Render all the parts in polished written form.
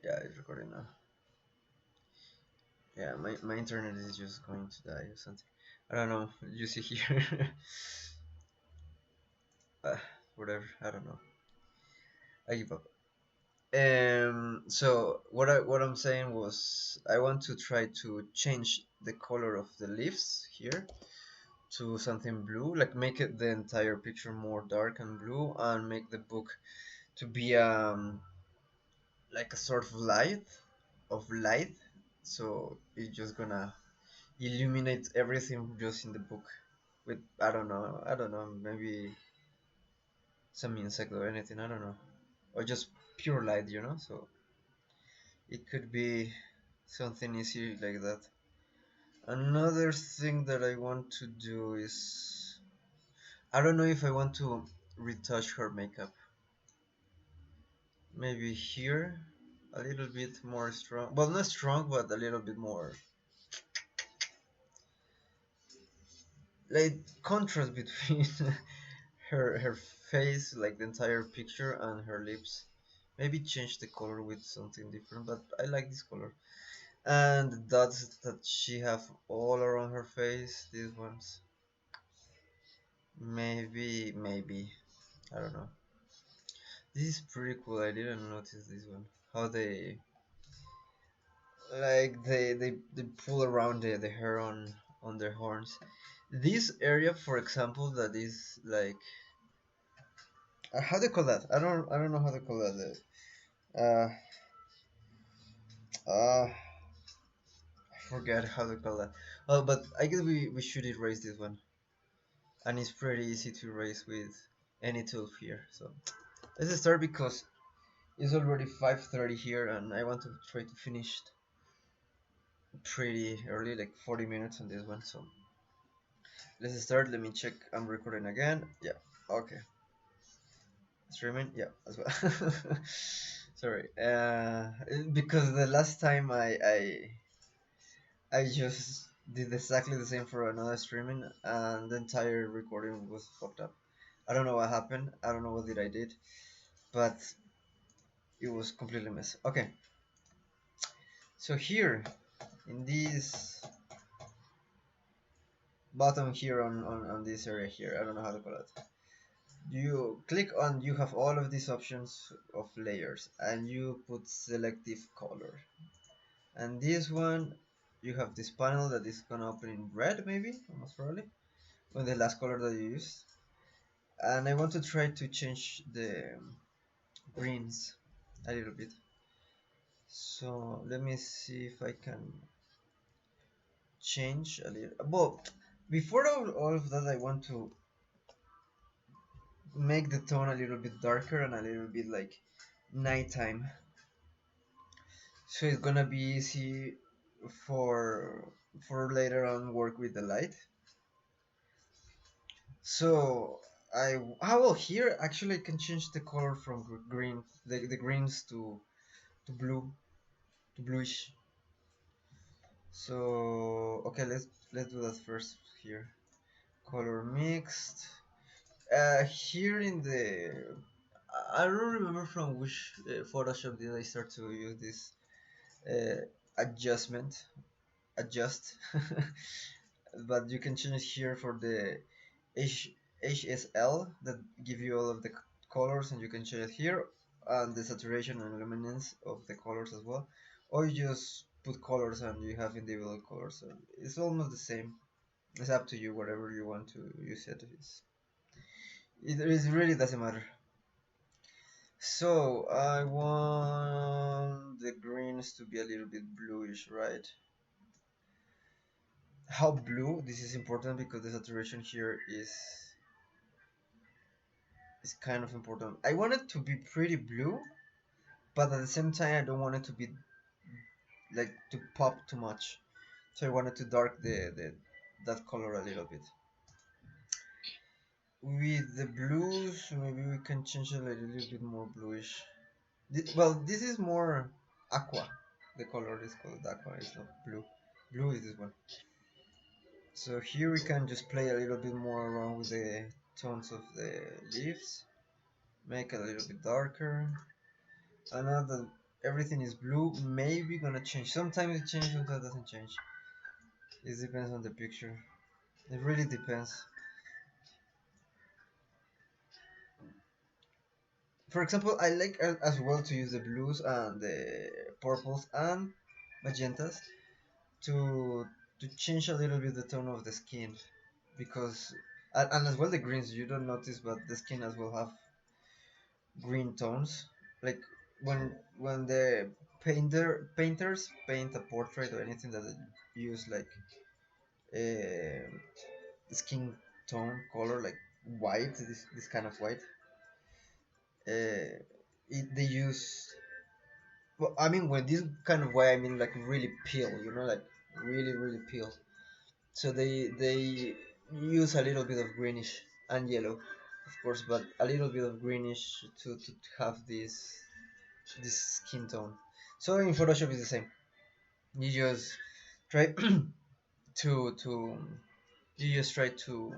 Yeah, it's recording now. Yeah, my internet is just going to die or something. I don't know. You see here. uh, Whatever. I don't know. I give up. So what I'm saying was I want to try to change the color of the leaves here to something blue, like make it the entire picture more dark and blue, and make the book to be like a sort of light. So it's just gonna illuminate everything just in the book with I don't know, maybe some insect or anything, I don't know, or just pure light, so it could be something easy like that. Another thing that I want to do is I don't know if I want to retouch her makeup. Maybe here a little bit more strong, well, not strong, but a little bit more like contrast between her face, like the entire picture, and her lips. Maybe change the color with something different, but I like this color. And the dots that she have all around her face, these ones. Maybe. I don't know. This is pretty cool. I didn't notice this one. How they pull around the hair on their horns. This area, for example, that is like how do you call that? I don't know how to call that. Uh, I forget how to call that. Oh, but I guess we should erase this one, and it's pretty easy to erase with any tool here. So let's start because it's already 5:30 here, and I want to try to finish pretty early, like 40 minutes on this one. So let's start. Let me check. I'm recording again. Yeah. Okay. Streaming. Yeah, as well. Sorry. Because the last time I just did exactly the same for another streaming, and the entire recording was fucked up. I don't know what happened. I don't know what did I did, but it was completely messed. Okay, so here in this bottom here on this area here, I don't know how to call it. You click on. You have all of these options of layers, and you put selective color. And this one, you have this panel that is gonna open in red, maybe, most probably, with the last color that you used. And I want to try to change the greens a little bit. So let me see if I can change a little. Well, before all of that, I want to make the tone a little bit darker and a little bit like nighttime. So it's gonna be easy for later on work with the light. So well, here actually I can change the color from green, the greens to blue, to bluish. So okay, let's do that first here. Color mixed. Here in the I don't remember from which Photoshop did I start to use this adjustment adjust, but you can change here for the HSL that give you all of the colors, and you can change it here, and the saturation and luminance of the colors as well, or you just put colors and you have individual colors. So it's almost the same. It's up to you, whatever you want to use it. It really doesn't matter. So I want the greens to be a little bit bluish, right? How blue? This is important because the saturation here is kind of important. I want it to be pretty blue, but at the same time I don't want it to be like to pop too much. So I wanted to dark the that color a little bit. With the blues, maybe we can change it a little bit more bluish. Well, this is more aqua. The color is called aqua. It's not blue. Blue is this one. So here we can just play a little bit more around with the tones of the leaves. Make it a little bit darker. Another everything is blue, maybe gonna change. Sometimes it changes, sometimes it doesn't change. It depends on the picture. It really depends. For example, I like as well to use the blues and the purples and magentas to change a little bit the tone of the skin, because and as well the greens, you don't notice, but the skin as well have green tones. Like when the painters paint a portrait or anything that they use like uh, skin tone color, like white, this kind of white, they use, well, I mean, when this kind of white, I mean like really pale, like really pale. So they use a little bit of greenish and yellow, of course, but a little bit of greenish to have this skin tone. So in Photoshop it's the same. You just try to you just try to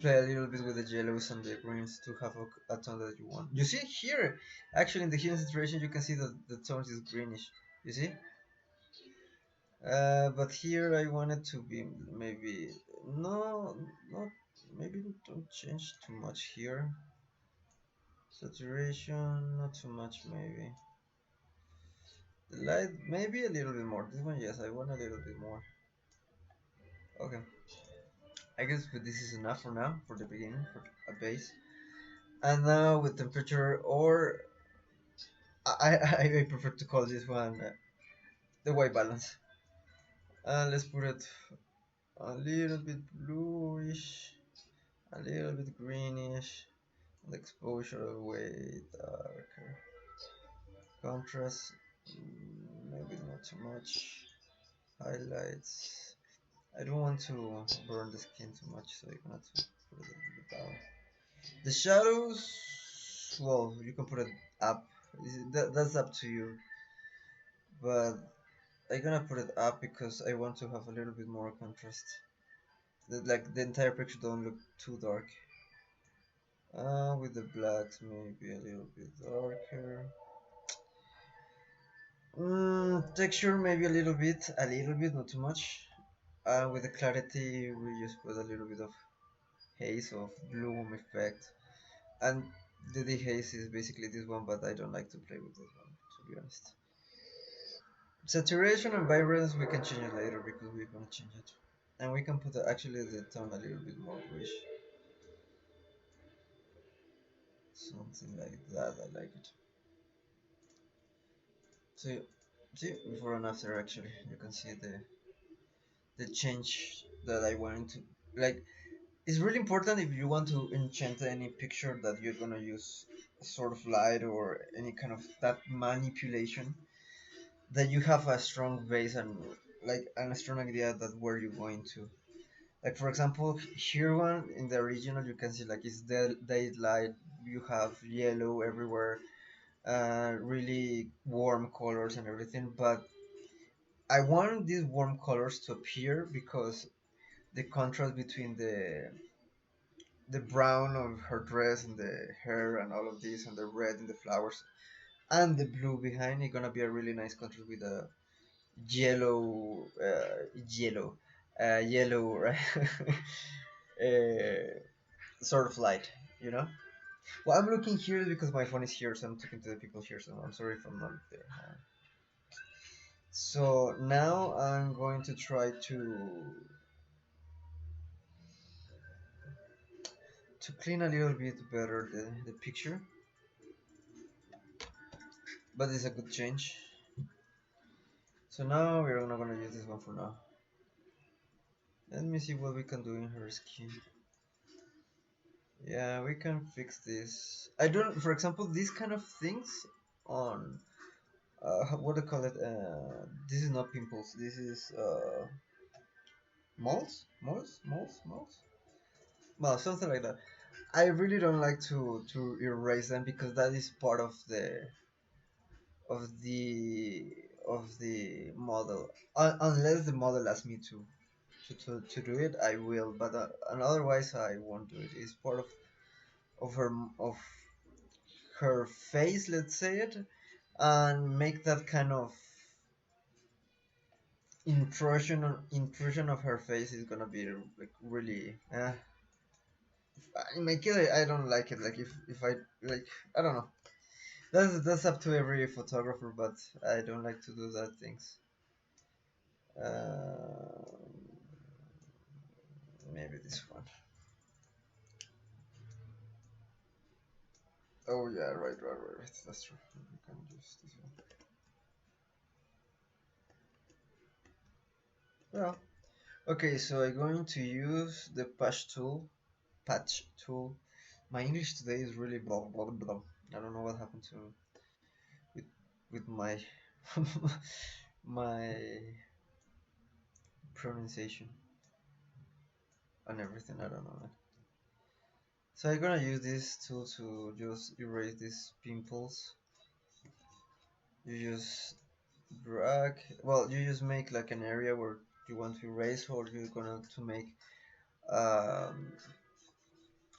play a little bit with the yellows and the greens to have a tone that you want. You see here, actually in the hidden saturation, you can see that the tone is greenish. You see? But here I want it to be maybe no, not maybe don't change too much here. Saturation, not too much maybe. The light, maybe a little bit more. This one, yes, I want a little bit more. Okay, I guess this is enough for now, for the beginning, for a base. And now with temperature, or I prefer to call this one the white balance. And let's put it a little bit bluish, a little bit greenish, and exposure way darker. Contrast, maybe not too much. Highlights. I don't want to burn the skin too much, so you're gonna have to put it a little bit down. The shadows, well, you can put it up. That's up to you. But I'm gonna put it up because I want to have a little bit more contrast. Like the entire picture don't look too dark. With the blacks maybe a little bit darker. Texture maybe a little bit, not too much. With the clarity, we just put a little bit of haze of bloom effect. And the dehaze is basically this one, but I don't like to play with this one, to be honest. Saturation and vibrance we can change it later because we're gonna change it. And we can put actually the tone a little bit more bluish. Something like that, I like it. So see, before and after actually, you can see the change that I want to, like, it's really important if you want to enchant any picture that you're gonna use sort of light or any kind of that manipulation, that you have a strong base and like and a strong idea that where you're going to. Like for example, here one in the original you can see like it's daylight. You have yellow everywhere, really warm colors and everything. But I want these warm colors to appear because the contrast between the brown of her dress and the hair and all of this and the red in the flowers and the blue behind it gonna be a really nice contrast with a yellow yellow right uh, sort of light, you know. Well, I'm looking here because my phone is here, so I'm talking to the people here, so I'm sorry if I'm not there. So now I'm going to try to clean a little bit better the picture, but it's a good change. So now we're not gonna use this one for now. Let me see what we can do in her skin. Yeah, we can fix this. I don't, for example, these kind of things on, what do you call it? This is not pimples. This is moles. Well, something like that. I really don't like to erase them because that is part of the of the model. Unless the model asks me to do it, I will. But and otherwise, I won't do it. It's part of her of her face, let's say it, and make that kind of intrusion of her face is gonna be like really. In my case, I don't like it. Like if I like, I don't know. That's up to every photographer, but I don't like to do that things. Maybe this one. Oh yeah, right. That's true. We can use this one. Yeah. Okay, so I'm going to use the patch tool. Patch tool. My English today is really blah blah blah. I don't know what happened to with with my my pronunciation and everything. I don't know, man. So I'm gonna use this tool to just erase these pimples. You just drag. Well, you just make like an area where you want to erase, or you're gonna to make um,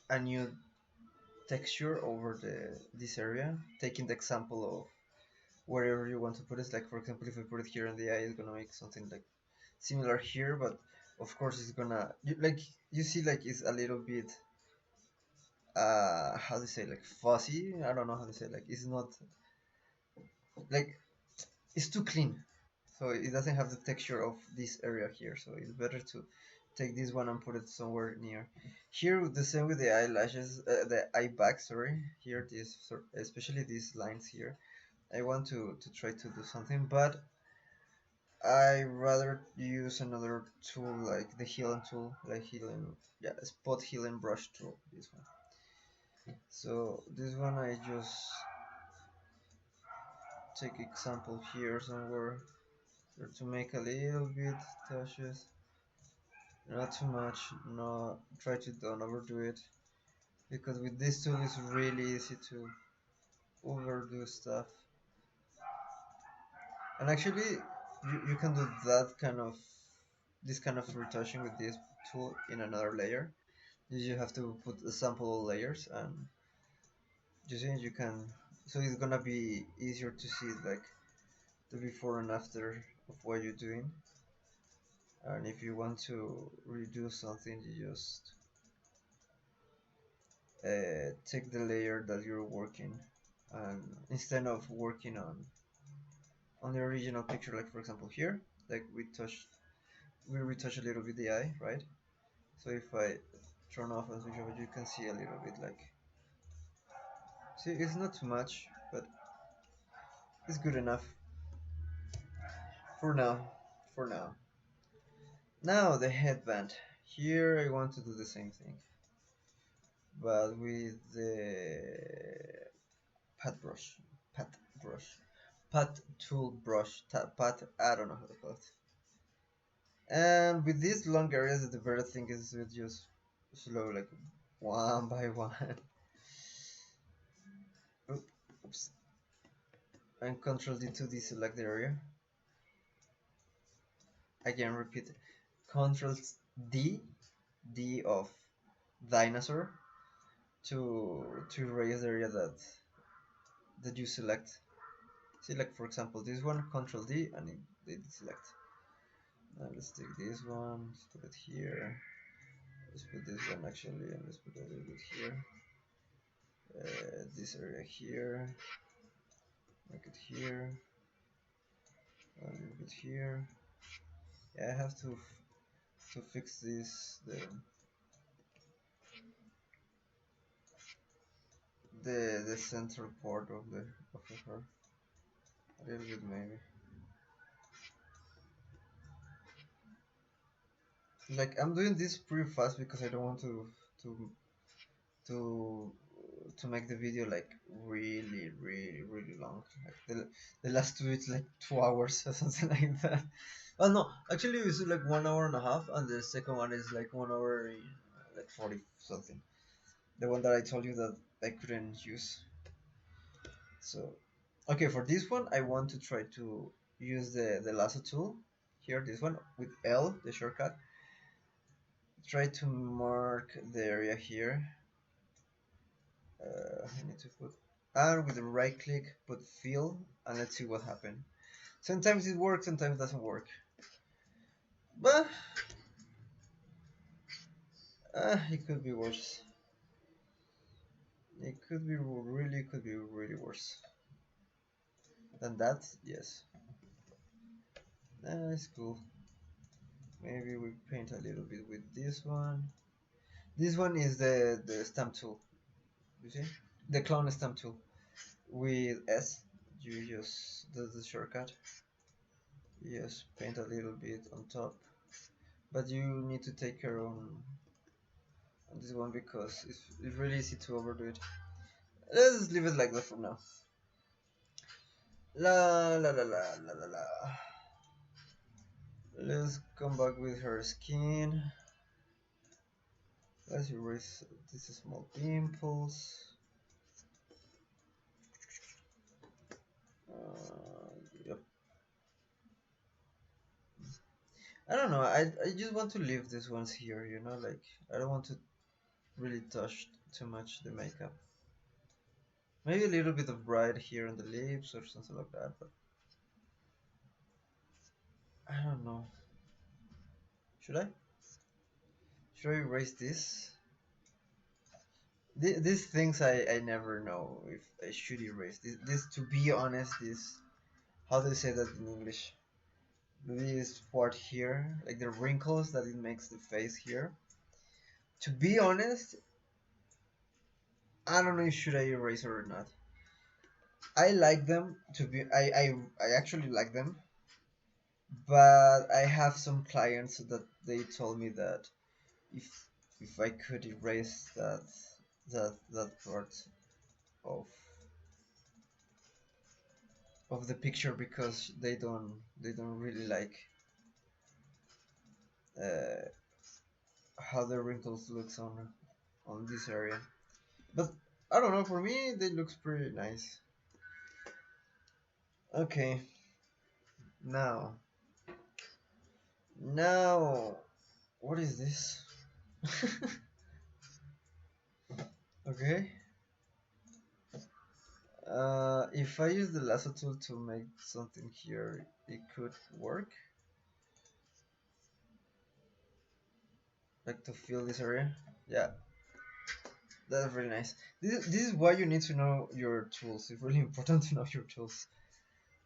a new texture over this area, taking the example of wherever you want to put it. Like for example, if I put it here in the eye, it's gonna make something like similar here, but of course it's gonna like you see like it's a little bit how to say, like fuzzy. I don't know how to say, like it's not like it's too clean, so it doesn't have the texture of this area here. So it's better to take this one and put it somewhere near here. The same with the eyelashes, the eye back, sorry. Here, this especially these lines here, I want to try to do something, but I rather use another tool like the healing tool, like healing, yeah, spot healing brush tool, this one. So this one I just take example here somewhere to make a little bit touches, not too much, no, try to don't overdo it, because with this tool it's really easy to overdo stuff. And actually you can do that kind of this kind of retouching with this tool in another layer. You have to put a sample of layers, and you see you can, so it's gonna be easier to see like the before and after of what you're doing. And if you want to redo something, you just take the layer that you're working, and instead of working on the original picture, like for example here, like we retouch a little bit the eye, right? So if I turn off and switch over, you can see a little bit like, see, it's not too much, but it's good enough for now. For now. Now the headband. Here I want to do the same thing, but with the pad brush, pad brush, pad tool brush, pad. I don't know how to call it. And with these long areas, the better thing is to just slow, like one by one. Oops. And Control D to deselect the area. Again, repeat. Control D, D of dinosaur, to erase the area that you select. See, like for example, this one, Control D, and it deselect. Now let's take this one, let's put it here. Let's put this one actually, and let's put a little bit here. This area here, make it here, a little bit here. Yeah, I have to fix this the central part of the hair a little bit maybe. Like I'm doing this pretty fast because I don't want to to to make the video like really long. Like the last two it's like 2 hours or something like that. Oh no, actually it's like 1 hour and a half, and the second one is like 1 hour like 40 something. The one that I told you that I couldn't use. So okay, for this one I want to try to use the lasso tool here. This one with L, the shortcut. Try to mark the area here. I need to put and with the right click put fill, and let's see what happens. Sometimes it works, sometimes it doesn't work, but it could be worse. It could be really worse than that. Yes, it's cool. Maybe we paint a little bit with this one. This one is the stamp tool. You see, the clone stamp tool with S. You just the shortcut. Yes, paint a little bit on top, but you need to take care on this one because it's really easy to overdo it. Let's leave it like that for now. La la la la la la la. Let's come back with her skin. Let's erase these small pimples. Yep. I don't know. I just want to leave these ones here. You know, like I don't want to really touch too much the makeup. Maybe a little bit of bright here on the lips or something like that, but I don't know. Should I? Should I erase this? These things I never know if I should erase. This to be honest, this, how do you say that in English? This part here, like the wrinkles that it makes the face here. To be honest, I don't know if should I erase or not. I like them to be I actually like them, but I have some clients that they told me that if I could erase that part of the picture because they don't really like uh, how the wrinkles looks on this area. But I don't know. For me, they looks pretty nice. Okay, now what is this? Okay. If I use the lasso tool to make something here, it could work. Like to fill this area. Yeah, that's really nice. This is why you need to know your tools. It's really important to know your tools.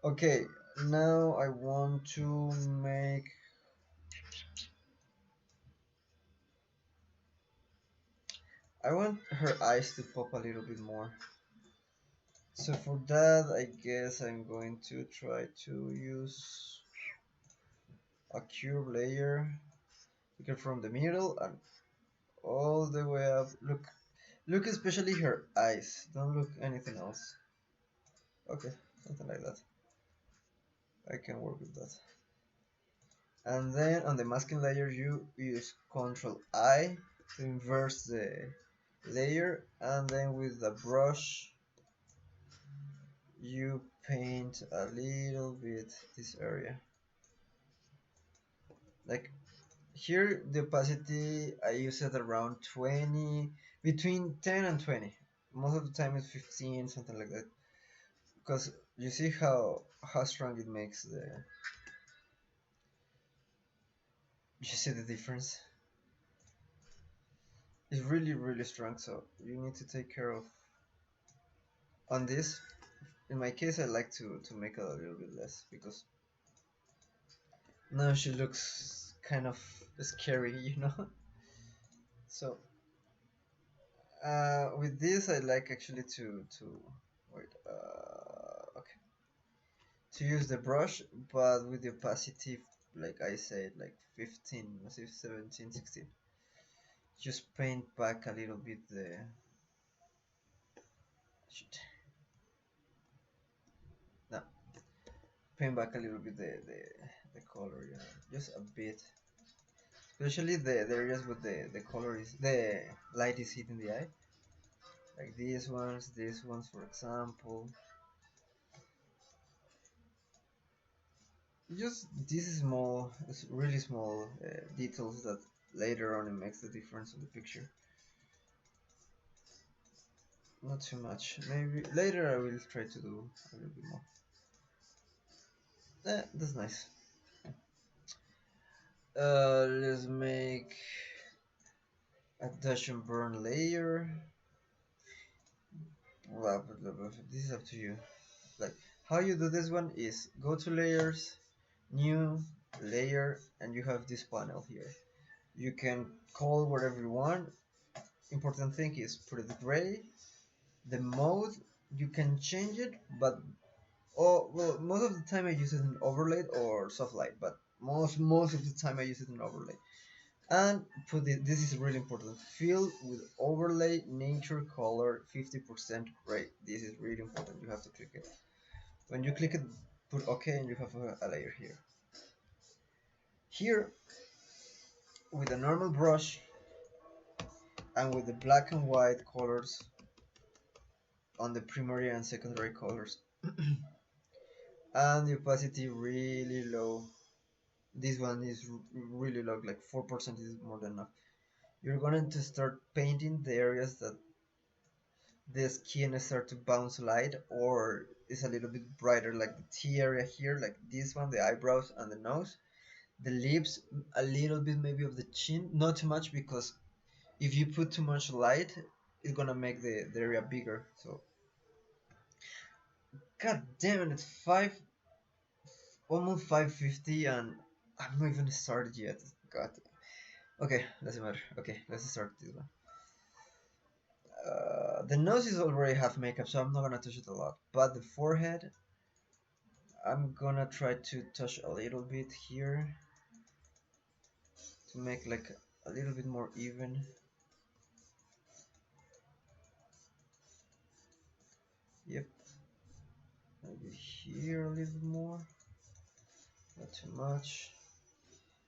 Okay, now I want to make. I want her eyes to pop a little bit more. So for that, I guess I'm going to try to use a curve layer. Look from the middle and all the way up. Look especially her eyes. Don't look anything else. Okay, something like that. I can work with that. And then on the masking layer, you use Control I to inverse the layer, and then with the brush, you paint a little bit this area. Like here, the opacity I use it around 20, between 10 and 20. Most of the time it's 15, something like that. Because you see how strong it makes the. You see the difference? It's really strong, so you need to take care of on this. In my case, I like to make it a little bit less because now she looks kind of scary, you know. So with this, I like actually to wait. Okay, to use the brush, but with the opacity, like I said, like 15, 17, 16. Just paint back a little bit the. Shit. No, paint back a little bit the color, you know, just a bit. Especially the areas where the color is the light is hitting the eye, like these ones, for example. Just these small, really small details that later on it makes the difference in the picture. not too much. Maybe later I will try to do a little bit more. That's nice. Let's make a dash and burn layer. Blah, blah, blah, blah. This is up to you. Like how you do this one is go to layers, new layer, and you have this panel here. You can call whatever you want. Important thing is put it gray. The mode you can change it, but well, most of the time I use it in overlay or soft light, but most of the time I use it in overlay. And put it, this is really important. Fill with overlay nature color 50% gray. This is really important. You have to click it. When you click it, put OK, and you have a layer here. Here, with a normal brush and with the black and white colors on the primary and secondary colors, and the opacity really low. This one is really low, like 4% is more than enough. You're going to start painting the areas that the skin start to bounce light or is a little bit brighter, like the T area here, like this one, the eyebrows and the nose, the lips, a little bit maybe of the chin, not too much because if you put too much light, it's gonna make the area bigger. So, god damn it, it's almost 5:50, and I'm not even started yet. God. Okay, doesn't matter. Okay, let's start this one. The nose is already half makeup, so I'm not gonna touch it a lot. But the forehead, I'm gonna try to touch a little bit here to make like a little bit more even. Yep. Maybe here a little bit more. Not too much.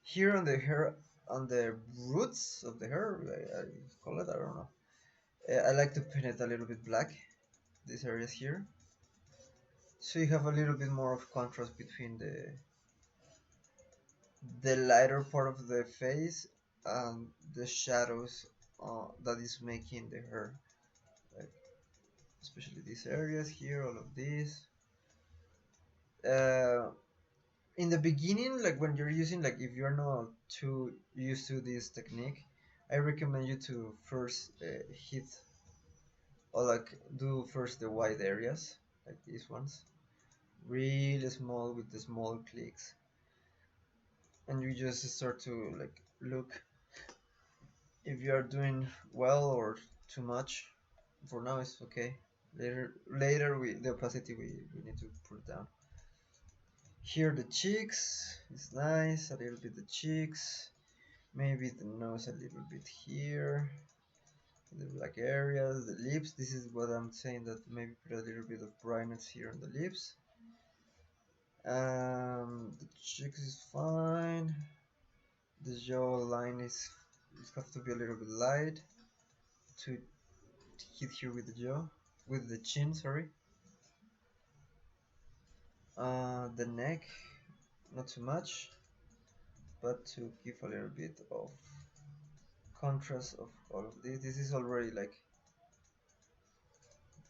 Here on the hair, on the roots of the hair, I call it, I don't know. I like to paint it a little bit black, these areas here. So you have a little bit more of contrast between the lighter part of the face and the shadows that is making the hair. Like, especially these areas here, all of these. Uh, in the beginning, like when you're using, like if you're not too used to this technique, I recommend you to first hit or like do first the wide areas, like these ones, really small with the small clicks, and you just start to like look if you are doing well or too much. For now, it's okay. Later, the opacity we need to put down. Here the cheeks is nice, a little bit the cheeks, maybe the nose a little bit here, the black areas, the lips. This is what I'm saying, that maybe put a little bit of brightness here on the lips. The cheeks is fine. The jaw line is have to be a little bit light to hit here with the jaw, with the chin. Sorry. The neck, not too much, but to give a little bit of contrast of all of this. This is already like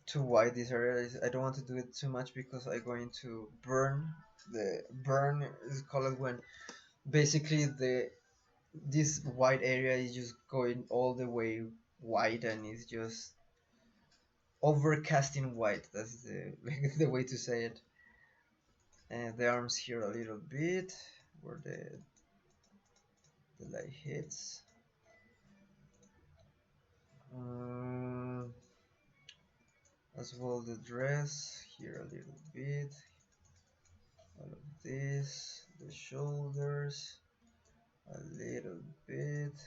too wide. This area I don't want to do it too much because I'm going to burn. The burn is called when basically this white area is just going all the way white and it's just overcasting white. That's the like, the way to say it. And the arms here a little bit where the light hits. As well the dress here a little bit. All of this, the shoulders a little bit,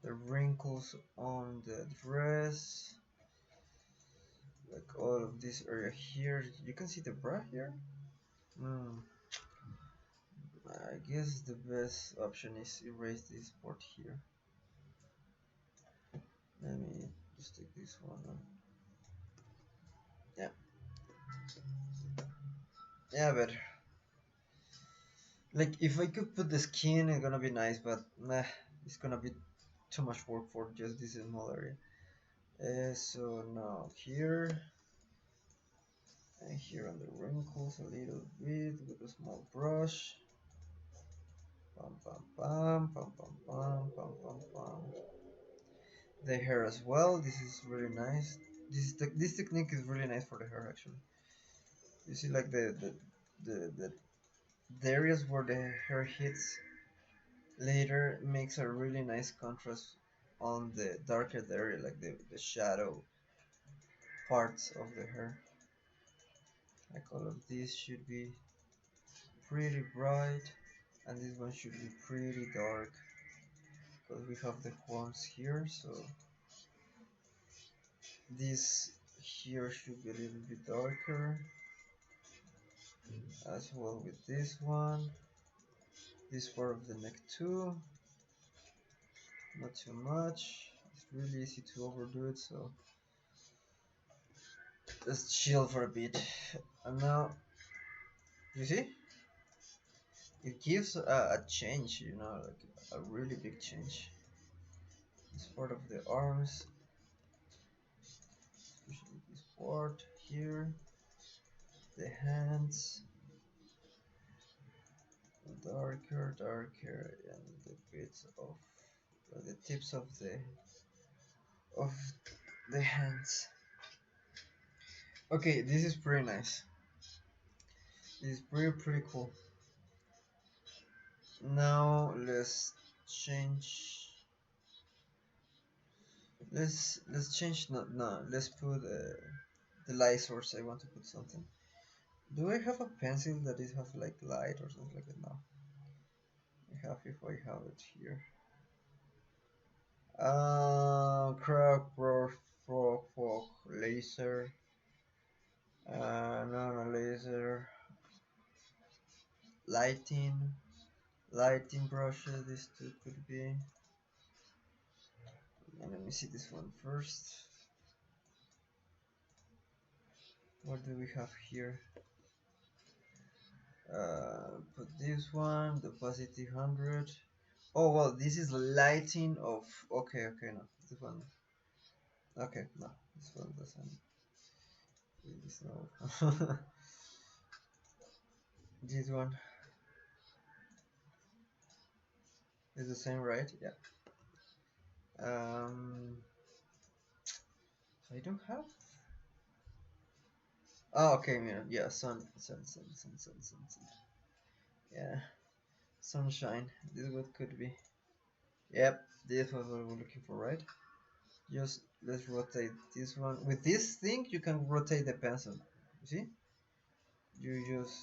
the wrinkles on the dress, like all of this area here. You can see the bra here. I guess the best option is erase this part here. Let me just take this one on. Yeah. Yeah, better. Like if I could put the skin, it's gonna be nice, but nah, it's gonna be too much work for just this small area. So now here and here on the wrinkles a little bit with a small brush. Pam pam pam pam pam pam pam pam pam. The hair as well. This is really nice. This technique is really nice for the hair actually. You see, like the areas where the hair hits later makes a really nice contrast on the darker area, like the shadow parts of the hair. Like all of these should be pretty bright, and this one should be pretty dark because we have the horns here. So this here should be a little bit darker, as well with this one. This part of the neck too, not too much. It's really easy to overdo it, so let's chill for a bit. And now, you see, it gives a change, you know, like a really big change. This part of the arms, especially this part here, the hands, darker, and the bits of the tips of the hands. Okay, this is pretty nice. This is pretty cool. Now let's change. Let's change. No. Let's put the light source. I want to put something. Do I have a pencil that it has like light or something like that? No. I have if I have it here. Crop, frog, laser. No, laser. Lighting brushes. This two could be. And let me see this one first. What do we have here? Put this one, the opacity 100. Oh well, this is lighting of. Okay, no, this one. Okay, no, this one doesn't. This no. This one is the same, right? Yeah. So I don't have. Oh, okay, yeah, sun. Yeah, sunshine. This is what could be. Yep, this was what we're looking for, right? Just let's rotate this one. With this thing, you can rotate the pencil. You see? You just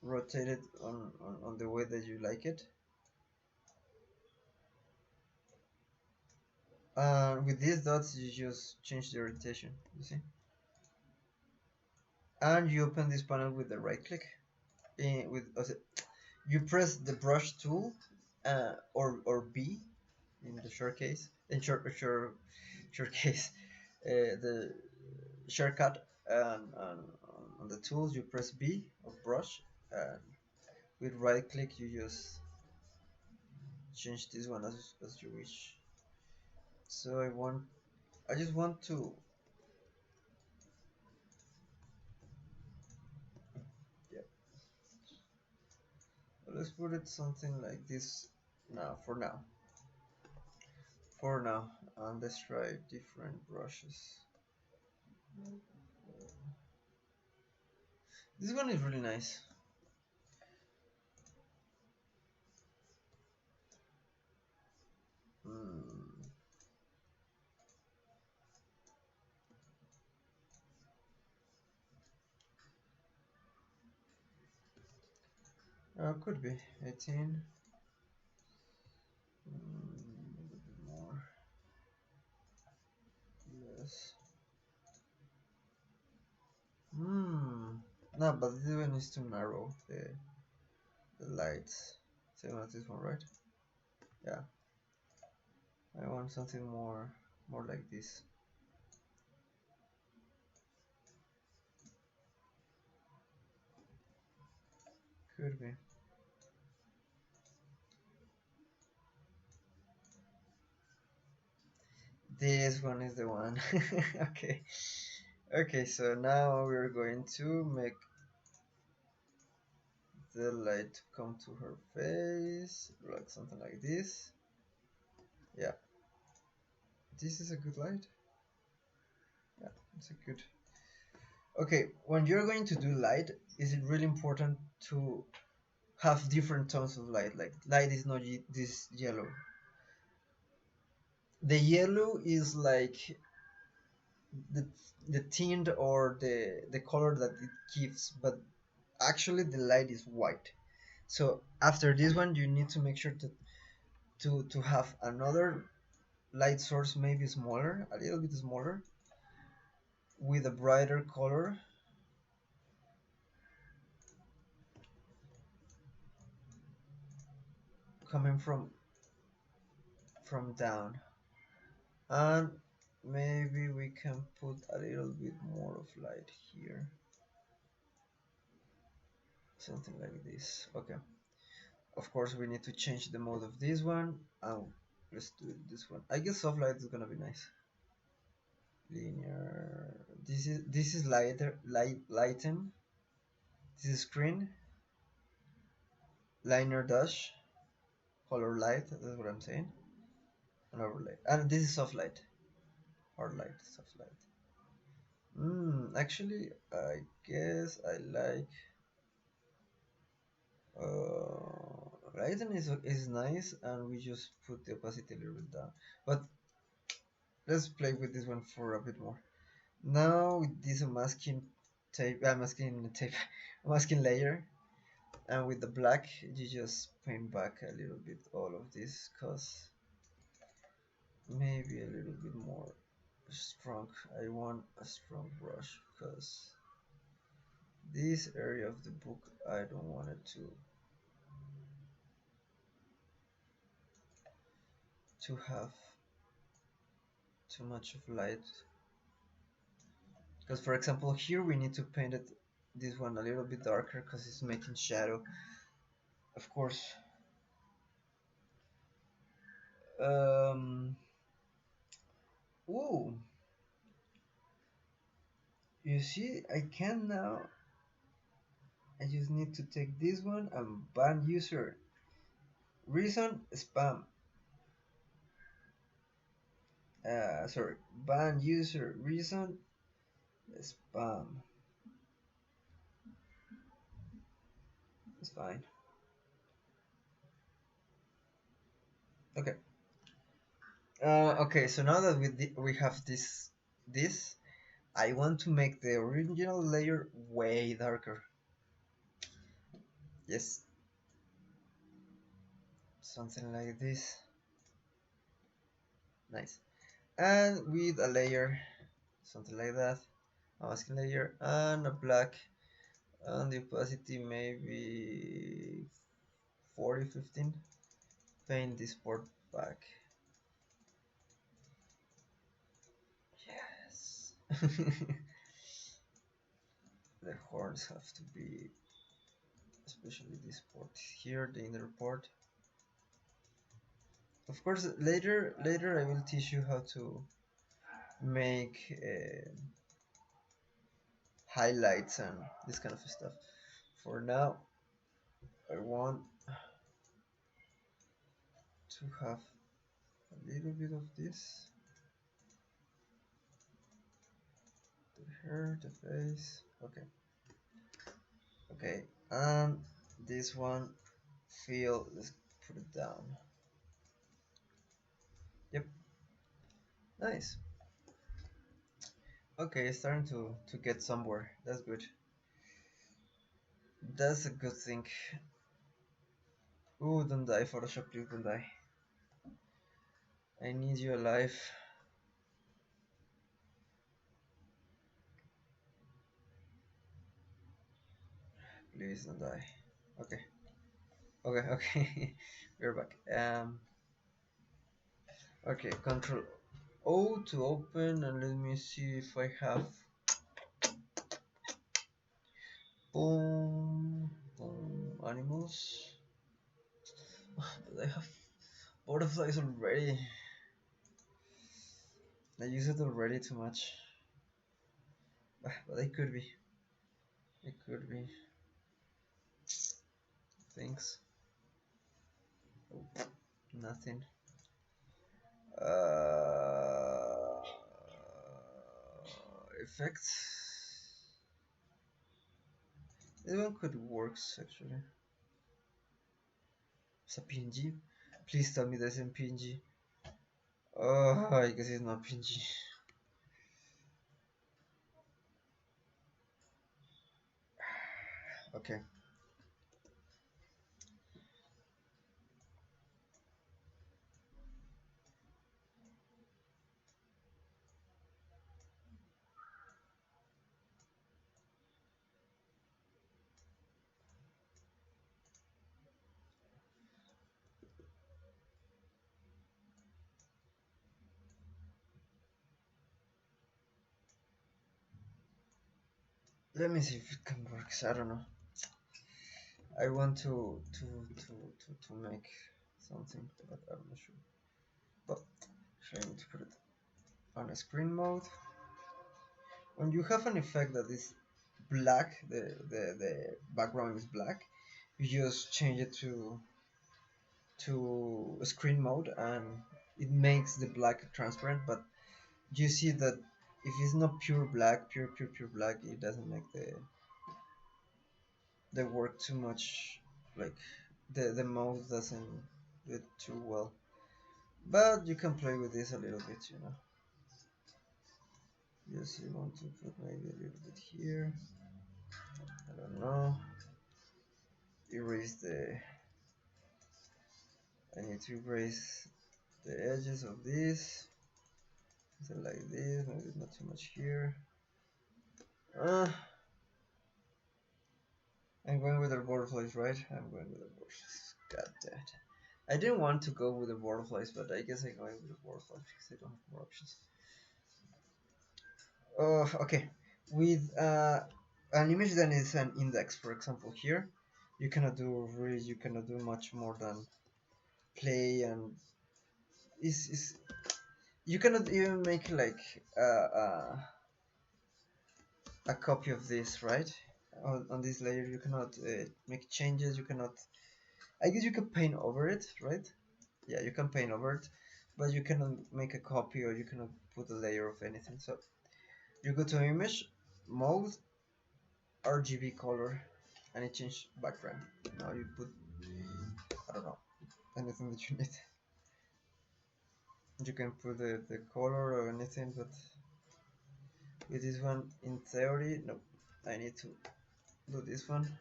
rotate it on the way that you like it. And with these dots, you just change the orientation. You see? And you open this panel with the right click. You press the brush tool, or B in the short case. In short case, the shortcut, and on the tools you press B of brush, and with right click you just change this one as you wish. So I just want to, yeah, let's put it something like this now, for now, and let's try different brushes. This one is really nice. Could be 18. A little bit more. Yes. No, but this one is too narrow. The lights. Same as this one, right? Yeah. I want something more like this. Could be. This one is the one. Okay. Okay, so now we're going to make the light come to her face, like something like this. Yeah, this is a good light. Yeah, it's a good. Okay, when you're going to do light, is it really important to have different tones of light? Like light is not this yellow. The yellow is like the the tint or the color that it gives, but actually the light is white. So after this one, you need to make sure to have another light source, maybe smaller, a little bit smaller, with a brighter color coming from down. And maybe we can put a little bit more of light here, something like this. Okay, of course we need to change the mode of this one. Let's do this one. I guess soft light is gonna be nice. Linear. This is lighten. This is screen. Liner dash. Color light. That's what I'm saying. And overlay. And this is soft light. Hard light. Soft light. Actually, I guess I like. Lighten is nice, and we just put the opacity a little bit down. But let's play with this one for a bit more. Now with this masking tape, masking tape, masking layer, and with the black, you just paint back a little bit all of this, cause maybe a little bit more strong. I want a strong brush, because this area of the book I don't want it to have too much of light, because for example here we need to paint it this one a little bit darker because it's making shadow, of course. um Ooh, you see, I can now. I just need to take this one and ban user. Reason spam. Sorry, ban user. Reason spam. It's fine. Okay. Okay. So now that we have this, I want to make the original layer way darker. Yes, something like this. Nice. And with a layer, something like that. A masking layer and a black, and the opacity maybe 40, 15. Paint this part back. Yes. The horns have to be, especially this part here, the inner part. Of course, later I will teach you how to make highlights and this kind of stuff. For now, I want to have a little bit of this. The hair, the face. Okay. Okay, and this one, feel. Let's put it down. Yep, nice. Okay, it's starting to get somewhere. That's good. That's a good thing. Ooh, don't die, Photoshop, please don't die. I need you alive. Please don't die. Okay. Okay, okay. We're back. Okay, Control O to open, and let me see if I have. Boom, boom, animals. But I have butterflies already. I use it already too much. But it could be. It could be. Thanks. Oh, nothing. Effects. This one could works actually. It's a PNG. Please tell me there's a PNG. Oh, I guess it's not PNG. Okay. Let me see if it can work. I don't know. I want to make something, but I'm not sure. But trying to put it on a screen mode. When you have an effect that is black, the background is black, you just change it to screen mode and it makes the black transparent. But you see that if it's not pure black, pure black, it doesn't make the work too much. Like the mouse doesn't do it too well. But you can play with this a little bit, you know. Yes, you want to put maybe a little bit here. I don't know. Erase the. I need to erase the edges of this. So like this, maybe not too much here. Uh, I'm going with the butterflies, right? I'm going with the butterflies. God damn it. I didn't want to go with the butterflies, but I guess I'm going with the butterflies because I don't have more options. Okay. With an image that is an index, for example, here, you cannot do much more than play and is you cannot even make like a copy of this, right? On this layer, you cannot make changes. You cannot. I guess you can paint over it, right? Yeah, you can paint over it, but you cannot make a copy or you cannot put a layer of anything. So you go to image, mode, RGB color, and it change background. Now you put, I don't know, anything that you need. You can put the color or anything, but with this one, in theory, no, I need to do this one.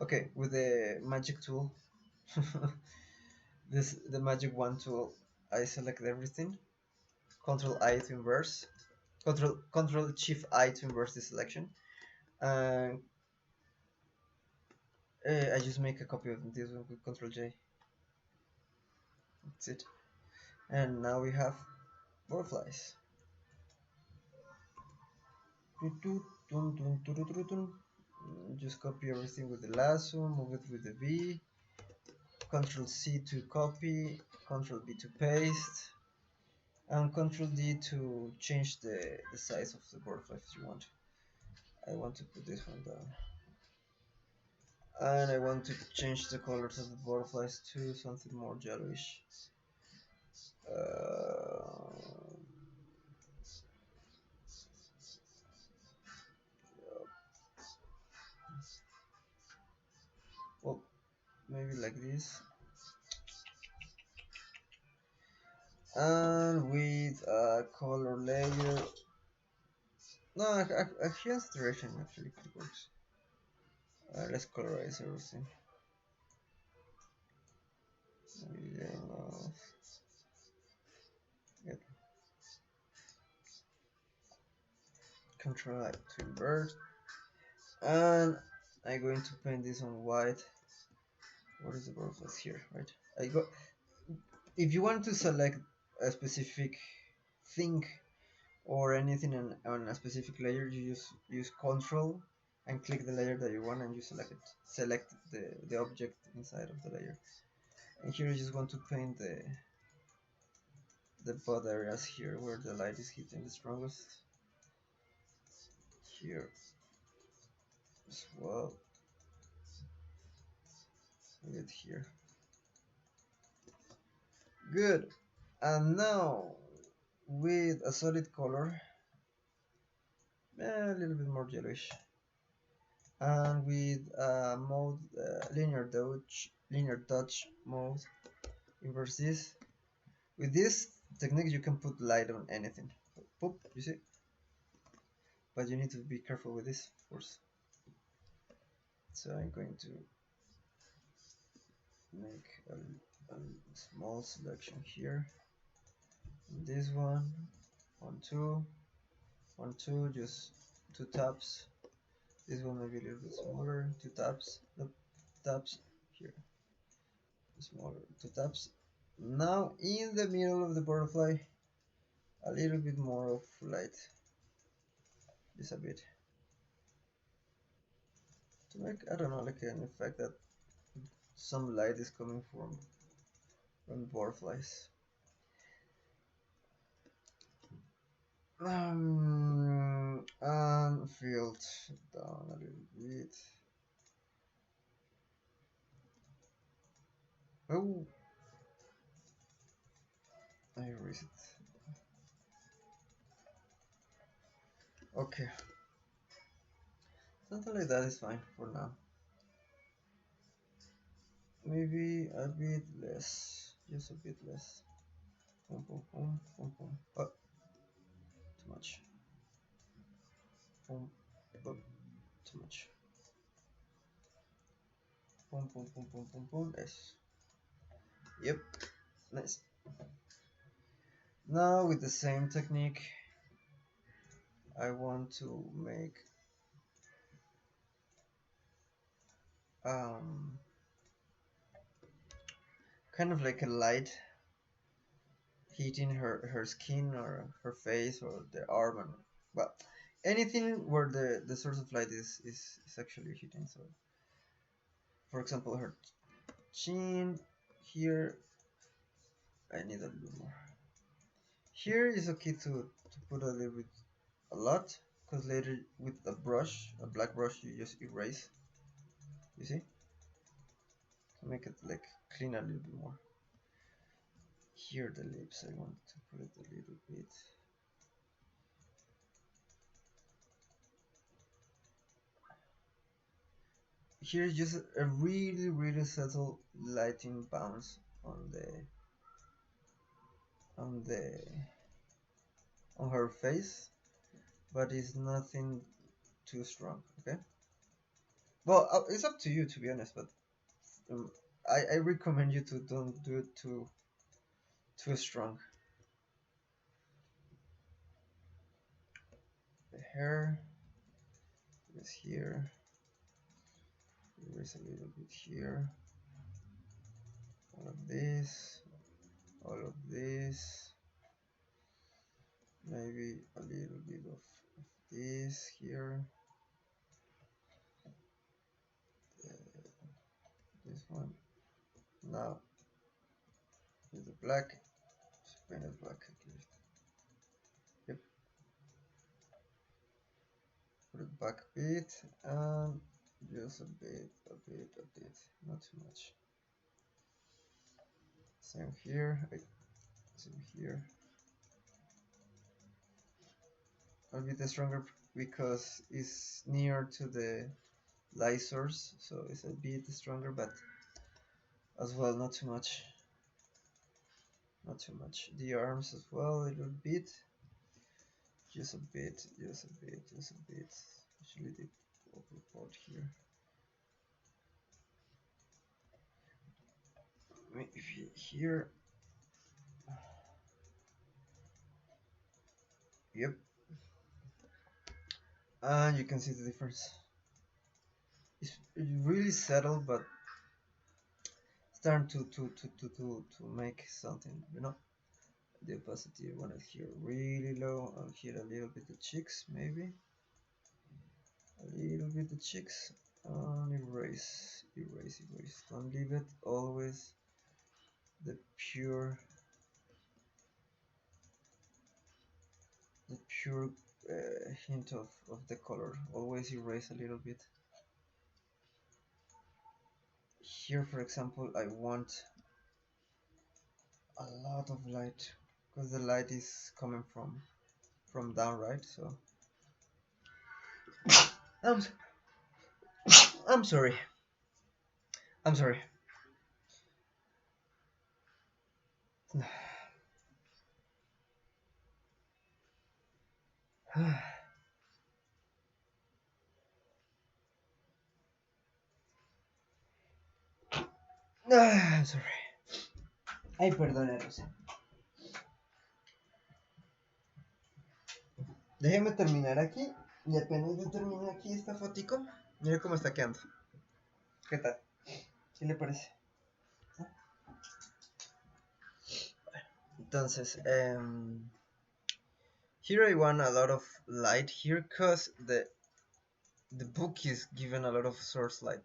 Okay, with the magic tool, the magic wand tool, I select everything. Control I to inverse. Control Shift I to inverse the selection. And I just make a copy of this one with Control J. That's it. And now we have butterflies. Just copy everything with the lasso, move it with the V. Control C to copy, Control V to paste, and Control D to change the size of the butterfly if you want. I want to put this one down. And I want to change the colors of the butterflies to something more yellowish. Well, maybe like this. And with a color layer. No, a hue saturation actually could works. Let's colorize everything. Yellow. Good. Control I to invert. And I'm going to paint this on white. What is the butterflies here, right? I go. If you want to select a specific thing or anything on a specific layer, you just use Control and click the layer that you want, and you select it. Select the object inside of the layer. And here you just want to paint the bud areas here where the light is hitting the strongest. Here as well. A bit here. Good. And now with a solid color, a little bit more yellowish, and with mode linear touch mode, inverse this. With this technique, you can put light on anything. Boop, you see? But you need to be careful with this, of course. So I'm going to make a small selection here. This one, 1, 2, just 2 taps. This one maybe a little bit smaller, 2 taps, nope, taps here, smaller, 2 taps. Now in the middle of the butterfly, a little bit more of light, just a bit, to make, I don't know, like an effect that some light is coming from butterflies. And filled down a little bit. Oh, I erased it. Okay, something like that is fine for now. Maybe a bit less, just a bit less. Boom, boom, boom, boom, boom. Oh, too much. Boom, boom, too much. Boom, boom, boom, boom, boom, boom. Yes. Yep, nice. Now with the same technique, I want to make kind of like a light hitting her skin or her face or the arm, and well, anything where the source of light is actually hitting. So for example, her chin here, I need a little more. Here is okay to put a little bit, a lot, because later with a brush, a black brush, you just erase, you see, to make it like clean a little bit more. Here the lips, I want to put it a little bit. Here's just a really subtle lighting bounce on the on her face, but it's nothing too strong. Okay. Well, it's up to you, to be honest, but um, I recommend you to don't do it too strong. The hair is here. Erase a little bit here. All of this. All of this. Maybe a little bit of this here. This one. Now with the black. Just paint it black at least. Yep. Put it back a bit and just a bit. Not too much. Same here. Same here. A bit stronger because it's near to the light source, so it's a bit stronger, but as well not too much. Not too much. The arms as well, a little bit. Just a bit. Especially the upper part here. Maybe here. Yep. And you can see the difference. It's really subtle, but starting to make something, you know. The opacity I want it here really low, and here a little bit the cheeks, maybe a little bit the cheeks, and erase. Don't leave it always the pure the pure hint of the color. Always erase a little bit. Here, for example, I want a lot of light because the light is coming from down, right? So I'm I'm sorry. I'm sorry. I'm sorry. Ay, perdoneros. Déjeme terminar aquí y apenas yo termine aquí esta fotico, mire cómo está quedando. ¿Qué tal? ¿Qué le parece? Entonces, here I want a lot of light here because the book is given a lot of source light,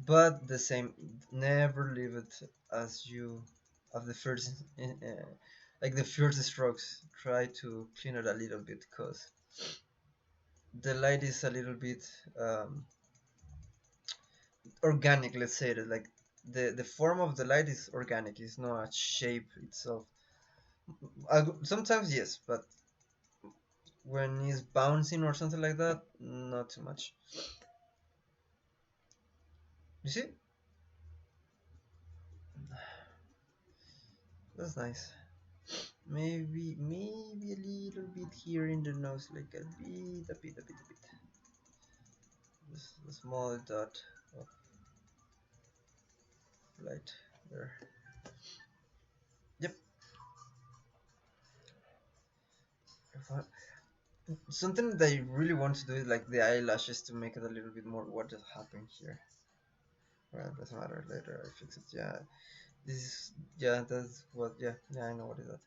but the same, never leave it as you of the first like the first strokes. Try to clean it a little bit because the light is a little bit organic, let's say that, like the form of the light is organic, it's not a shape itself. Sometimes yes, but when it's bouncing or something like that, not too much. You see, that's nice. Maybe a little bit here in the nose, like a bit, just a small dot of light there. Yep. Something that I really want to do is like the eyelashes to make it a little bit more. What just happened here? Well, it doesn't matter. Later I fix it. Yeah, this is, yeah, that's what. Yeah, I know what is that.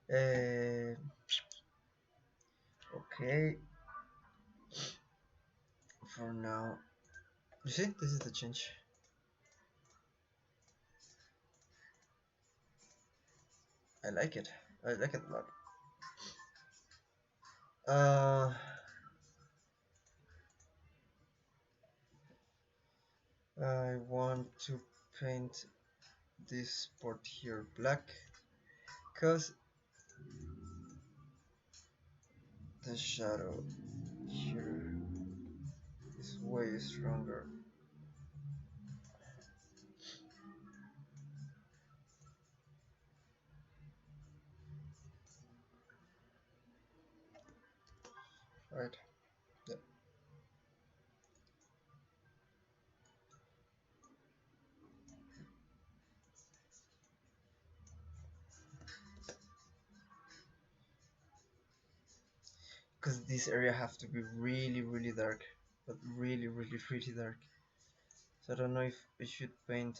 Uh, okay. For now, you see, this is the change. I like it. I like it a lot. Uh, I want to paint this part here black because the shadow here is way stronger. Right? Yeah. Because this area have to be really, really dark, but really, really, really dark. So I don't know if I should paint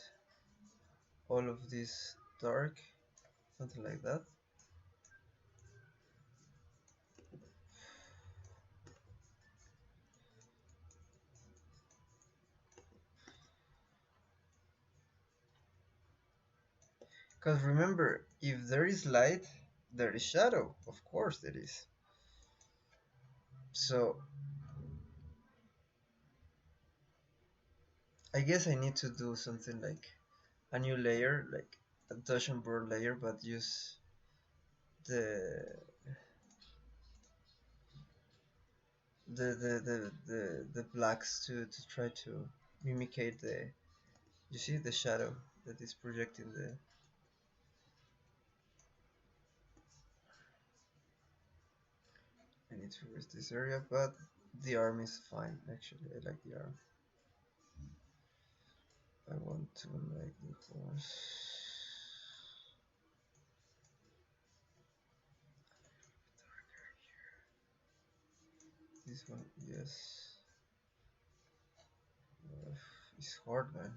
all of this dark, something like that. Because remember, if there is light, there is shadow. Of course there is. So I guess I need to do something like a new layer, like a touch and burn layer, but use the the blacks to try to mimicate the, you see the shadow that is projecting the. I need to erase this area, but the arm is fine. Actually, I like the arm. I want to make the horse. This one, yes. It's hard, man.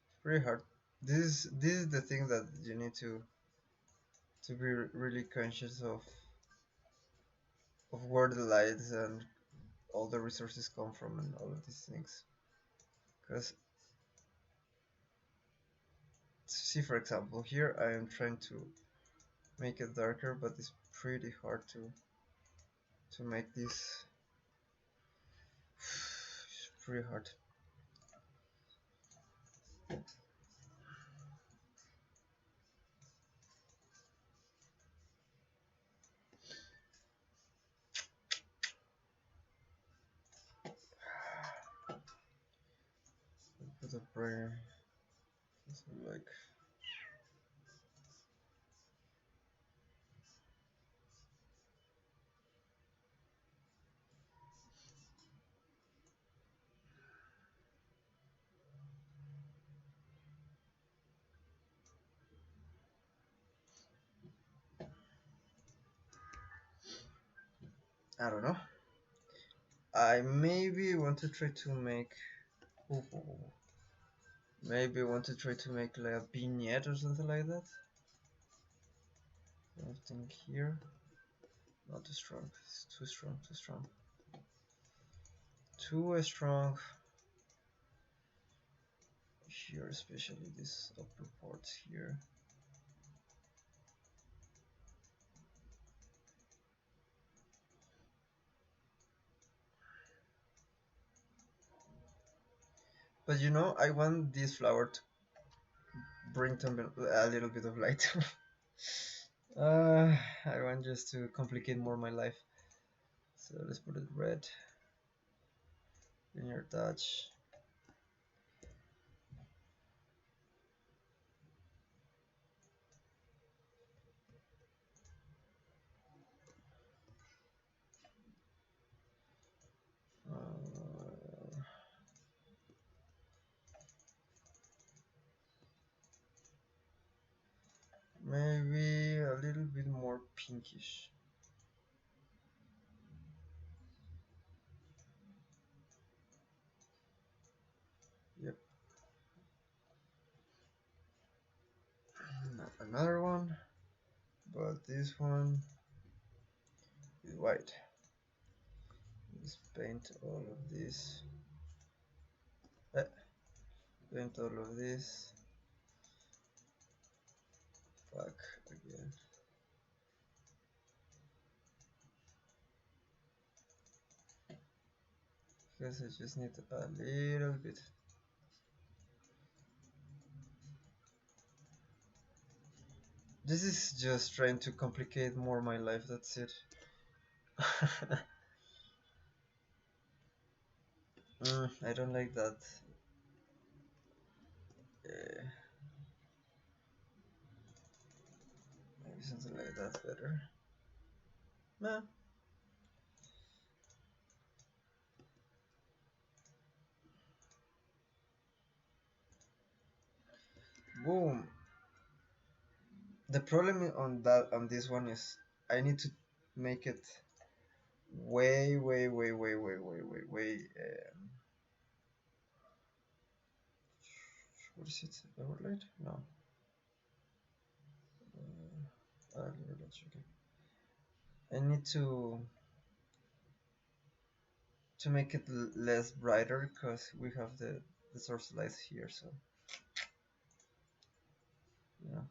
It's pretty hard. This is the thing that you need to be really conscious of where the lights and all the resources come from and all of these things. Because see, for example, here I am trying to make it darker, but it's pretty hard to make this. It's pretty hard. Put a prayer. Like. I don't know. I maybe want to try to make. Ooh, maybe I want to try to make like a vignette or something like that. Something here. Not too strong. It's too strong. Too strong. Too strong. Here, especially this upper part here. But you know, I want this flower to bring a little bit of light. I want just to complicate more my life. So let's put it red. Linear touch. Maybe a little bit more pinkish. Yep. Another one, but this one is white. Let's paint all of this. Paint all of this. Fuck again. Because I just need a little bit. This is just trying to complicate more my life, that's it. I don't like that. Maybe something like that better. Nah. Boom. The problem on this one is I need to make it way. What is it? Overlaid? No. Okay. I need to make it less brighter because we have the source lights here, so yeah.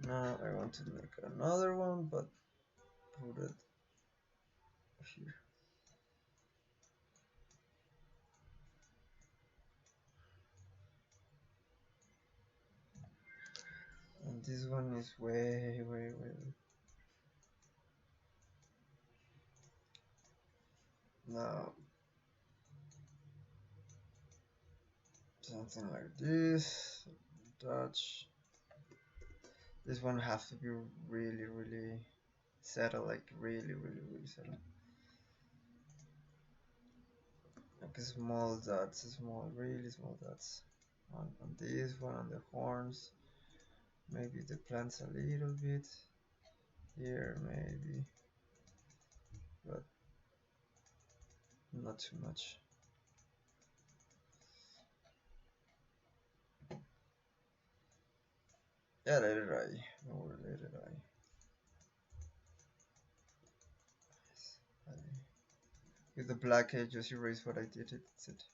Now I want to make another one, but put it here. And this one is way. Now something like this. Touch. This one has to be really settled, like really settled. Like really small dots. On this one, on the horns. Maybe the plants a little bit. Here, maybe. But not too much. Yeah, let it dry. Or let it dry. With the black, I just erase what I did. That's it.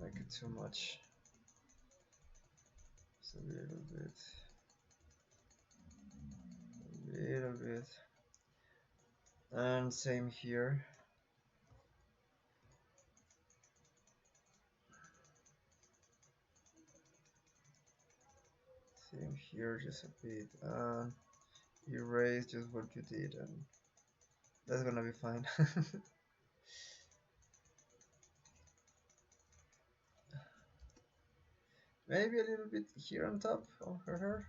Make it too much. Just a little bit. A little bit. And same here. Same here, just a bit. And erase just what you did, and that's gonna be fine. Maybe a little bit here on top of her hair.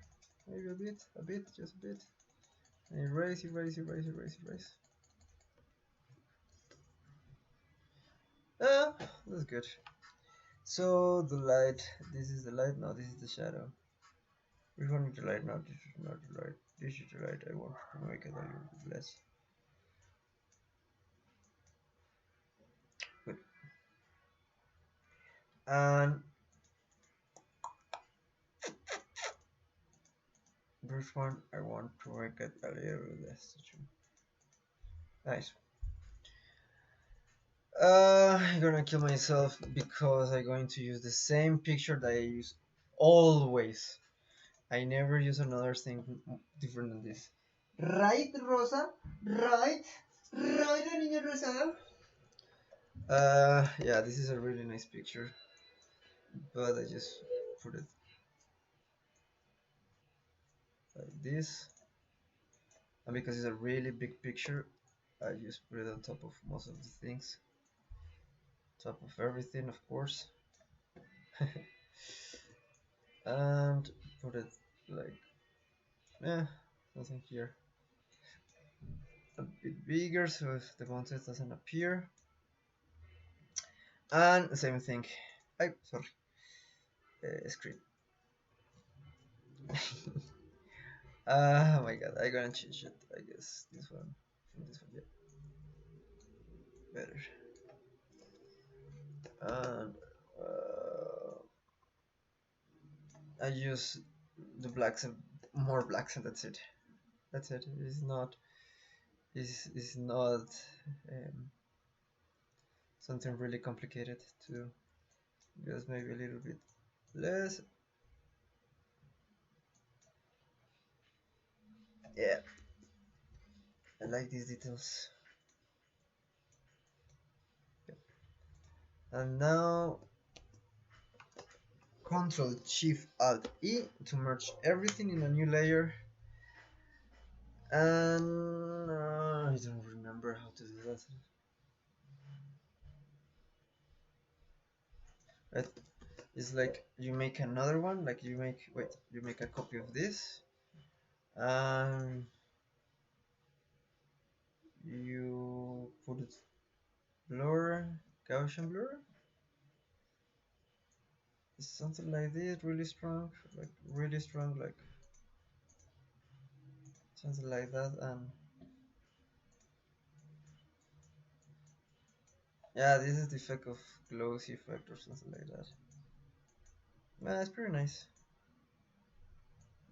Maybe a bit, just a bit. And erase, erase, erase, erase, erase. Ah, that's good. So the light, this is the light, now this is the shadow. Which one is the light now? This is not the light. This is the light. I want to make it a little bit less. Good. And this one, I want to make it a little bit less. Nice. I'm gonna kill myself because I'm going to use the same picture that I use always. I never use another thing different than this. Right, Rosa? Right? Right, Niña Rosa? Yeah, this is a really nice picture, but I just put it like this. And because it's a really big picture, I just put it on top of most of the things. Top of everything, of course. And put it like, yeah, something here. A bit bigger so the content doesn't appear. And same thing. Sorry. Screen. Oh my god, I'm gonna change it. I guess this one from this one, yeah, better. And I use the blacks and more blacks, and that's it. That's it. It's not um, something really complicated to do. Just maybe a little bit less. Yeah, I like these details. And now Control Shift Alt E to merge everything in a new layer. And I don't remember how to do that. Right? It's like you make another one, like you make a copy of this, and you put it blur, Gaussian blur. It's something like this, really strong, like something like that, and yeah, this is the effect of glossy effect or something like that. Yeah, it's pretty nice.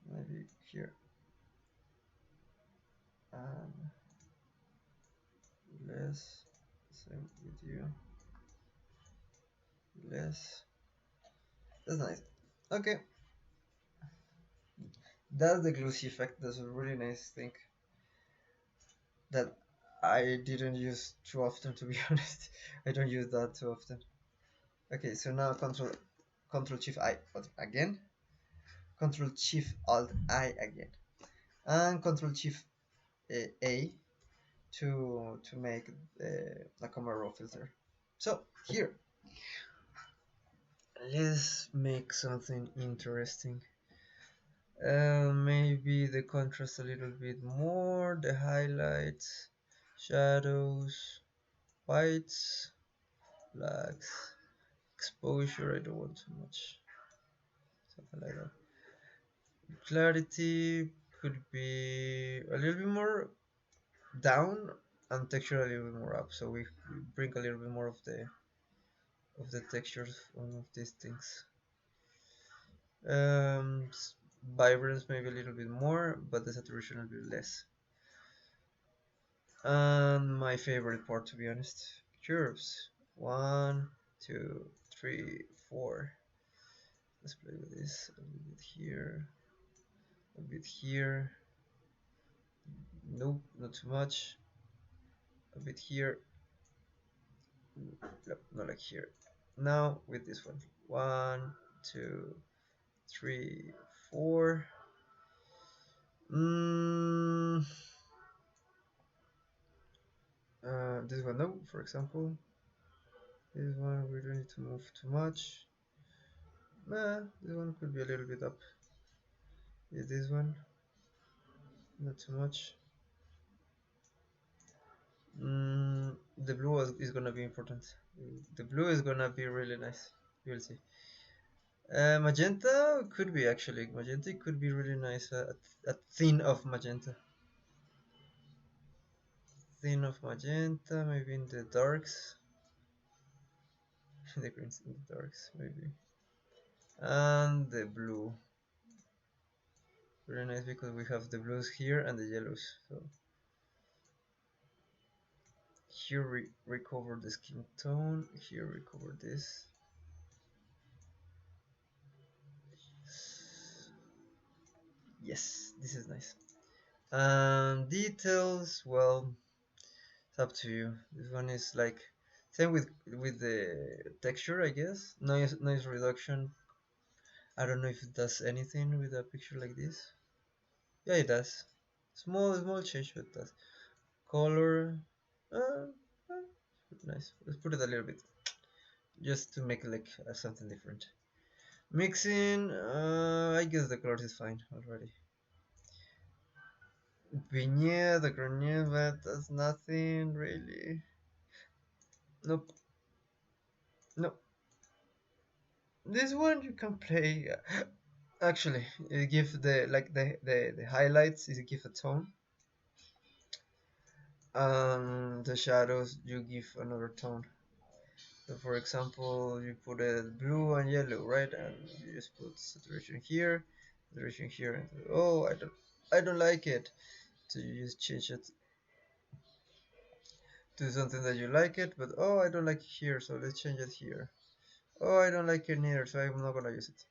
Maybe here. And less. Same with you. Less. That's nice. Okay. That's the glossy effect. That's a really nice thing that I didn't use too often, to be honest. I don't use that too often. Okay, so now Control Shift I again. Control Shift Alt I again. And Control Shift A to make a camera raw filter. So here, let's make something interesting. Maybe the contrast a little bit more, the highlights, shadows, whites, blacks, exposure. I don't want too much, something like that. Clarity could be a little bit more down, and texture a little bit more up, so we bring a little bit more of the textures of these things. Um, Vibrance maybe a little bit more, but the saturation a bit less. And my favorite part, to be honest, curves. 1, 2, 3, 4. Let's play with this a little bit here, a bit here. Nope, not too much. A bit here. Nope, not like here. Now with this one. 1, 2, 3, 4. Mm, this one, no, for example. This one, we don't need to move too much. This one could be a little bit up. Yeah, this one, not too much. The blue is gonna be important. The blue is gonna be really nice. You will see. Magenta could be actually. Magenta could be really nice. A thin of magenta. Thin of magenta, maybe in the darks. The greens in the darks, maybe. And the blue. Very nice because we have the blues here and the yellows. So here we recover the skin tone. Here we recover this. Yes, this is nice. And details, well, it's up to you. This one is like same with the texture, I guess. Noise reduction. I don't know if it does anything with a picture like this. Yeah, it does. Small change, but it does. Color. Uh, uh, nice. Let's put it a little bit, just to make like something different. Mixing. I guess the colors is fine already. Vignette, Grenier, but that's nothing really. Nope. No. This one you can play. Actually, you give the like the highlights. You give a tone. The shadows you give another tone. So for example, you put a blue and yellow, right? And you just put saturation here, and oh, I don't like it. So you just change it to something that you like it, but oh, I don't like it here, so let's change it here. Oh, I don't like it neither, so I'm not gonna use it.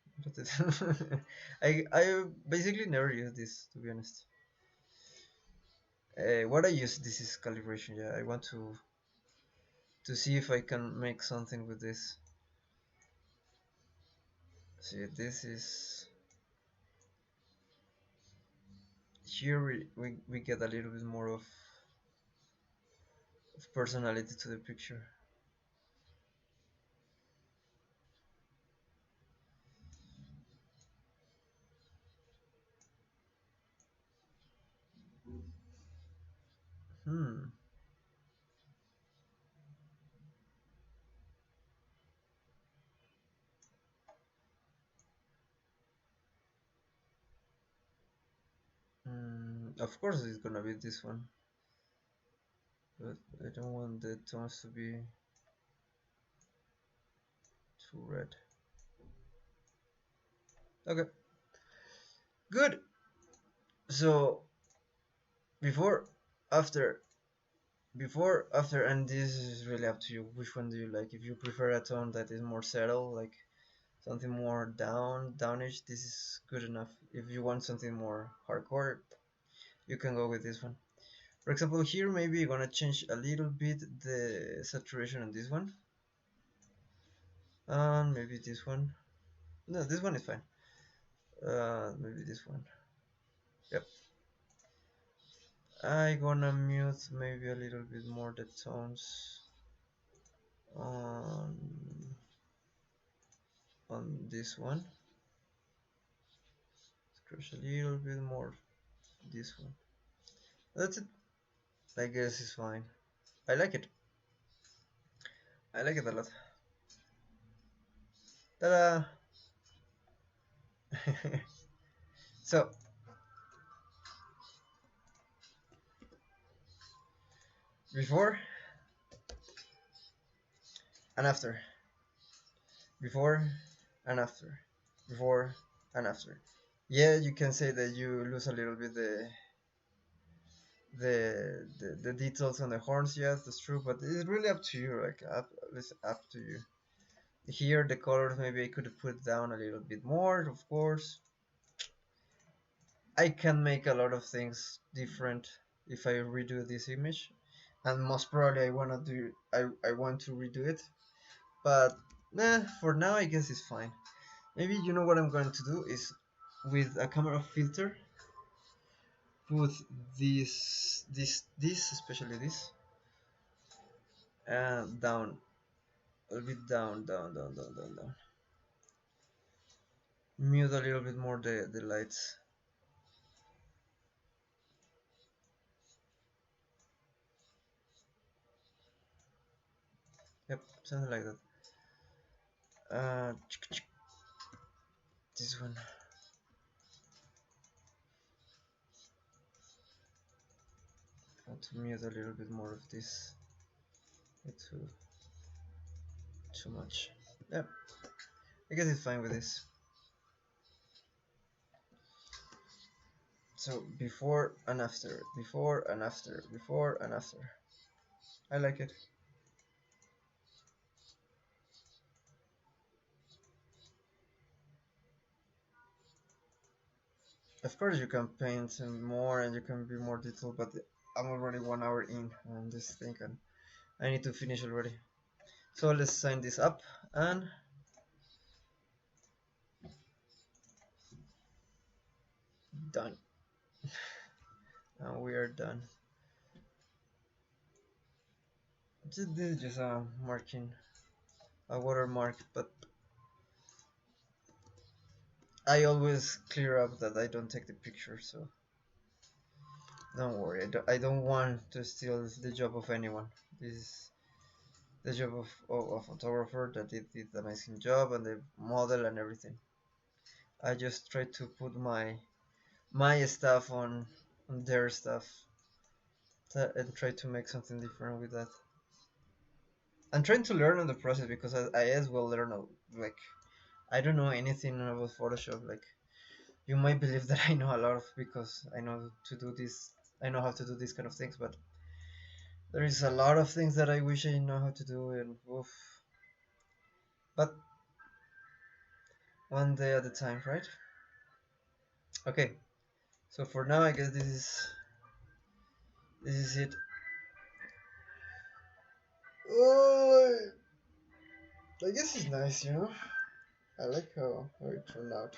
I basically never use this, to be honest. What I use this is calibration. Yeah, I want to see if I can make something with this. See, this is here we get a little bit more of personality to the picture. Hmm. Of course it's gonna be this one, but I don't want the tones to be too red. Okay, good. So before, after, and this is really up to you. Which one do you like? If you prefer a tone that is more subtle, like something more downish, this is good enough. If you want something more hardcore, you can go with this one. For example, here maybe you're gonna change a little bit the saturation on this one, and maybe this one. No, this one is fine. Maybe this one. Yep. I gonna mute maybe a little bit more the tones on this one. Scratch a little bit more this one. That's it. I guess it's fine. I like it. I like it a lot. Ta-da! So before and after, before and after, before and after. Yeah, you can say that you lose a little bit the details on the horns. Yes, that's true, but it's really up to you. Like it's up to you. Here the colors maybe I could put down a little bit more, of course. I can make a lot of things different if I redo this image, and most probably I want to redo it, but for now I guess it's fine. Maybe you know what I'm going to do is with a camera filter put this especially this down a bit down, mute a little bit more the lights. Yep, something like that. uh this one. Want to mute a little bit more of this. It's too much. Yep, I guess it's fine with this. So before and after, before and after, before and after. I like it. Of course you can paint more and you can be more detailed, but I'm already 1 hour in on this thing and I need to finish already. So let's sign this up and done. And we are done. This is just a marking, a watermark, but I always clear up that I don't take the picture, so don't worry. I don't want to steal the job of anyone. This is the job of a photographer that did an amazing job and the model and everything. I just try to put my stuff on their stuff and try to make something different with that. I'm trying to learn on the process because I as well learn like I don't know anything about Photoshop. Like you might believe that I know a lot of because I know to do this. I know how to do these kind of things, but there is a lot of things that I wish I know how to do, and oof. But one day at a time, right? Okay. So for now, I guess this is it. Oh, I guess it's nice, you know. I like how it turned out.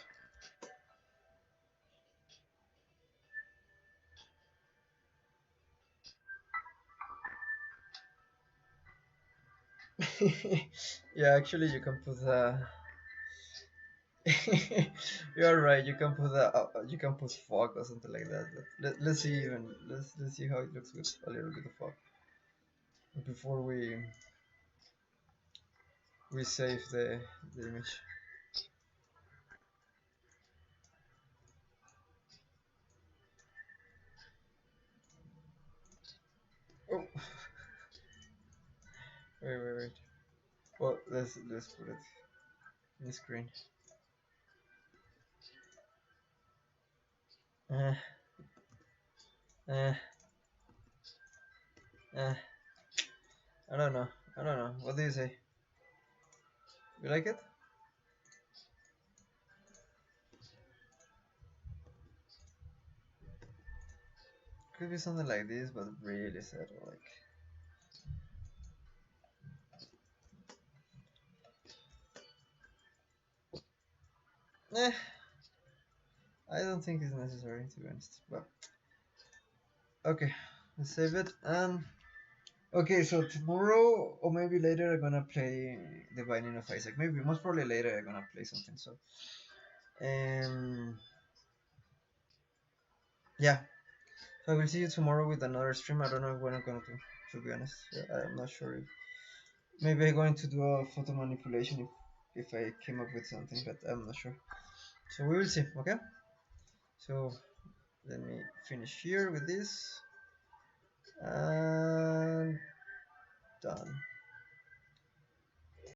Yeah, actually, you can put you're right. You can put fog or something like that. Let's see even let's see how it looks with a little bit of fog before we save the image. Oh, wait. Well, let's put it in the screen. Uh, uh, uh, I don't know. I don't know. What do you say? You like it? Could be something like this, but really sad. Like, eh, I don't think it's necessary to be honest. But okay, let's save it. And okay, so tomorrow or maybe later I'm gonna play The Binding of Isaac. Maybe most probably later I'm gonna play something. So um yeah. So I will see you tomorrow with another stream. I don't know what I'm gonna do. To be honest, I'm not sure if maybe I'm going to do a photo manipulation if I came up with something, but I'm not sure. So we will see. Okay. So let me finish here with this. And done.